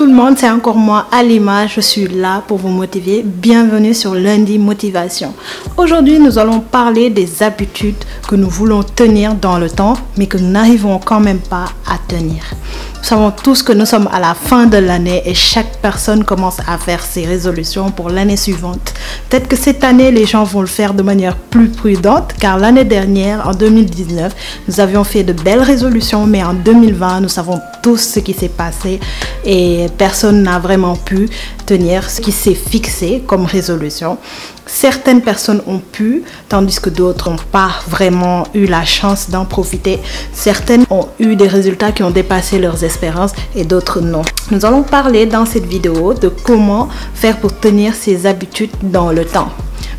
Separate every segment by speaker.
Speaker 1: tout le monde, c'est encore moi Halima, je suis là pour vous motiver. Bienvenue sur Lundi Motivation. Aujourd'hui, nous allons parler des habitudes que nous voulons tenir dans le temps, mais que nous n'arrivons quand même pas à tenir. Nous savons tous que nous sommes à la fin de l'année et chaque personne commence à faire ses résolutions pour l'année suivante. Peut-être que cette année, les gens vont le faire de manière plus prudente, car l'année dernière, en 2019, nous avions fait de belles résolutions, mais en 2020, nous savons tous ce qui s'est passé et personne n'a vraiment pu tenir ce qui s'est fixé comme résolution. Certaines personnes ont pu, tandis que d'autres n'ont pas vraiment eu la chance d'en profiter. Certaines ont eu des résultats qui ont dépassé leurs espérances et d'autres non. Nous allons parler dans cette vidéo de comment faire pour tenir ses habitudes dans le temps.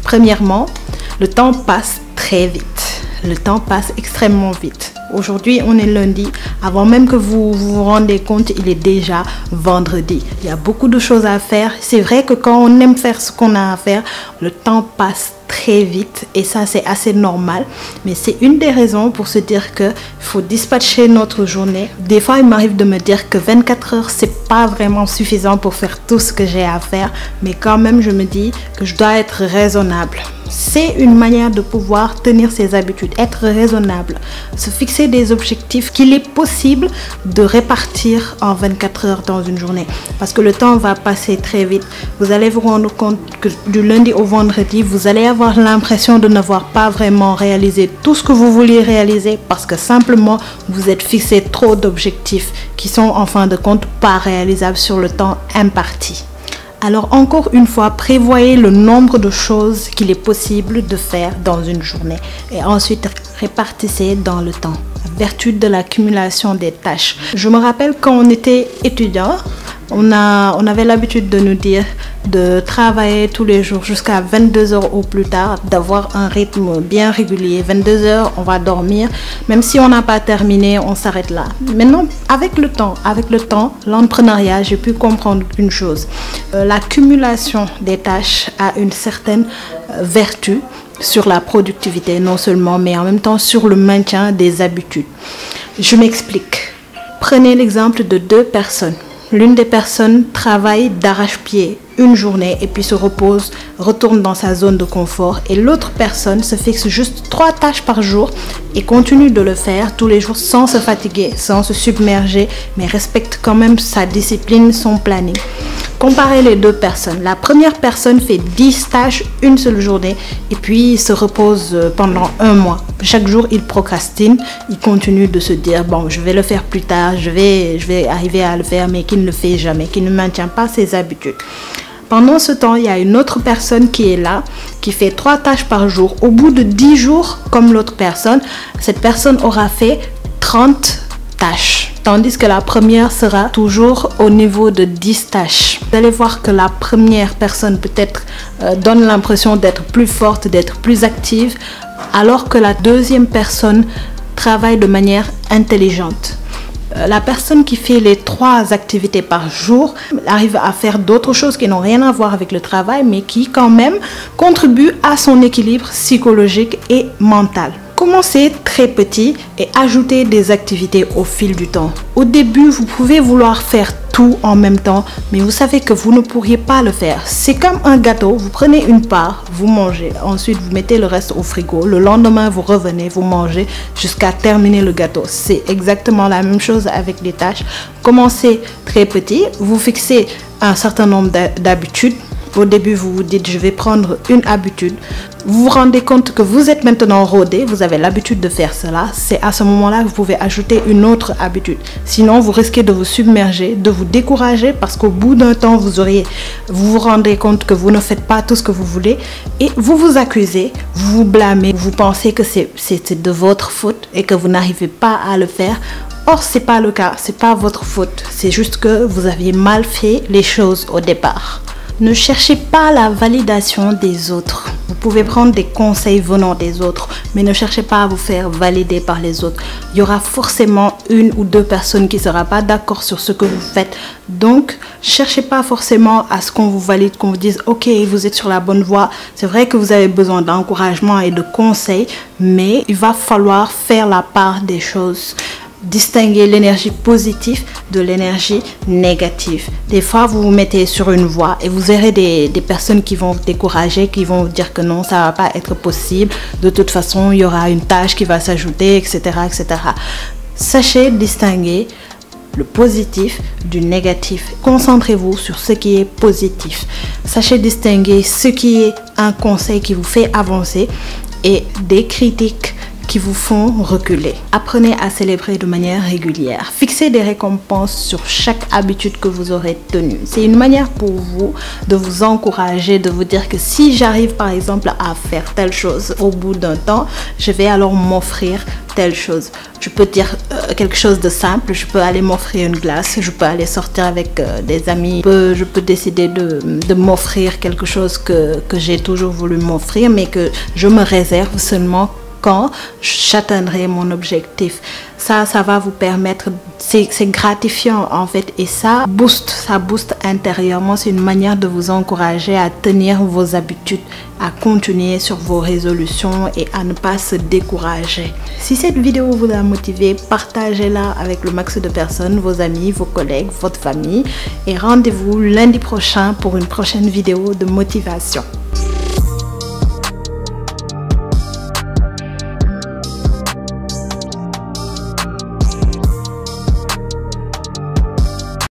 Speaker 1: Premièrement, le temps passe très vite. Le temps passe extrêmement vite. Aujourd'hui, on est lundi. Avant même que vous vous rendez compte, il est déjà vendredi. Il y a beaucoup de choses à faire. C'est vrai que quand on aime faire ce qu'on a à faire, le temps passe très vite et ça, c'est assez normal. Mais c'est une des raisons pour se dire qu'il faut dispatcher notre journée. Des fois, il m'arrive de me dire que 24 heures, c'est pas vraiment suffisant pour faire tout ce que j'ai à faire. Mais quand même, je me dis que je dois être raisonnable. C'est une manière de pouvoir tenir ses habitudes, être raisonnable, se fixer des objectifs qu'il est possible de répartir en 24 heures dans une journée. Parce que le temps va passer très vite. Vous allez vous rendre compte que du lundi au vendredi, vous allez avoir l'impression de n'avoir pas vraiment réalisé tout ce que vous vouliez réaliser parce que simplement vous êtes fixé trop d'objectifs qui sont en fin de compte pas réalisables sur le temps imparti. Alors encore une fois, prévoyez le nombre de choses qu'il est possible de faire dans une journée et ensuite répartissez dans le temps. Vertu de l'accumulation des tâches. Je me rappelle quand on était étudiant, on avait l'habitude de nous dire de travailler tous les jours jusqu'à 22 heures au plus tard, d'avoir un rythme bien régulier. 22 heures, on va dormir. Même si on n'a pas terminé, on s'arrête là. Maintenant, avec le temps, l'entrepreneuriat, j'ai pu comprendre une chose. L'accumulation des tâches a une certaine vertu sur la productivité, non seulement, mais en même temps sur le maintien des habitudes. Je m'explique. Prenez l'exemple de deux personnes. L'une des personnes travaille d'arrache-pied une journée et puis se repose, retourne dans sa zone de confort. Et l'autre personne se fixe juste 3 tâches par jour et continue de le faire tous les jours sans se fatiguer, sans se submerger, mais respecte quand même sa discipline, son planning. Comparez les deux personnes. La première personne fait 10 tâches une seule journée et puis se repose pendant un mois. Chaque jour, il procrastine, il continue de se dire bon, je vais le faire plus tard, je vais arriver à le faire, mais qu'il ne le fait jamais, qu'il ne maintient pas ses habitudes. Pendant ce temps, il y a une autre personne qui est là, qui fait 3 tâches par jour. Au bout de 10 jours, comme l'autre personne, cette personne aura fait 30 tâches. Tandis que la première sera toujours au niveau de 10 tâches. Vous allez voir que la première personne peut-être donne l'impression d'être plus forte, d'être plus active, alors que la deuxième personne travaille de manière intelligente. La personne qui fait les 3 activités par jour arrive à faire d'autres choses qui n'ont rien à voir avec le travail, mais qui quand même contribuent à son équilibre psychologique et mental. Commencez très petit et ajoutez des activités au fil du temps. Au début, vous pouvez vouloir faire tout en même temps, mais vous savez que vous ne pourriez pas le faire. C'est comme un gâteau, vous prenez une part, vous mangez, ensuite vous mettez le reste au frigo, le lendemain vous revenez, vous mangez jusqu'à terminer le gâteau. C'est exactement la même chose avec les tâches. Commencez très petit, vous fixez un certain nombre d'habitudes. Au début, vous vous dites, je vais prendre une habitude. Vous vous rendez compte que vous êtes maintenant rodé, vous avez l'habitude de faire cela. C'est à ce moment-là que vous pouvez ajouter une autre habitude. Sinon, vous risquez de vous submerger, de vous décourager parce qu'au bout d'un temps, vous vous rendez compte que vous ne faites pas tout ce que vous voulez et vous vous accusez, vous vous blâmez, vous pensez que c'est de votre faute et que vous n'arrivez pas à le faire. Or, c'est pas le cas, c'est pas votre faute. C'est juste que vous aviez mal fait les choses au départ. Ne cherchez pas la validation des autres. Vous pouvez prendre des conseils venant des autres, mais ne cherchez pas à vous faire valider par les autres. Il y aura forcément 1 ou 2 personnes qui ne seront pas d'accord sur ce que vous faites. Donc, cherchez pas forcément à ce qu'on vous valide, qu'on vous dise « Ok, vous êtes sur la bonne voie ». C'est vrai que vous avez besoin d'encouragement et de conseils, mais il va falloir faire la part des choses. distinguer l'énergie positive de l'énergie négative. Des fois, vous vous mettez sur une voie et vous verrez des personnes qui vont vous décourager, qui vont vous dire que non, ça va pas être possible. De toute façon, il y aura une tâche qui va s'ajouter, etc., etc. Sachez distinguer le positif du négatif. Concentrez-vous sur ce qui est positif. Sachez distinguer ce qui est un conseil qui vous fait avancer et des critiques qui vous font reculer. Apprenez à célébrer de manière régulière. Fixez des récompenses sur chaque habitude que vous aurez tenue. C'est une manière pour vous de vous encourager, de vous dire que si j'arrive par exemple à faire telle chose au bout d'un temps, je vais alors m'offrir telle chose. Je peux dire quelque chose de simple, je peux aller m'offrir une glace, je peux aller sortir avec des amis, je peux décider de m'offrir quelque chose que j'ai toujours voulu m'offrir, mais que je me réserve seulement quand j'atteindrai mon objectif. Ça va vous permettre, c'est gratifiant en fait, et ça booste intérieurement. C'est une manière de vous encourager à tenir vos habitudes, à continuer sur vos résolutions et à ne pas se décourager. Si cette vidéo vous a motivé, partagez-la avec le max de personnes, vos amis, vos collègues, votre famille, et rendez-vous lundi prochain pour une prochaine vidéo de motivation.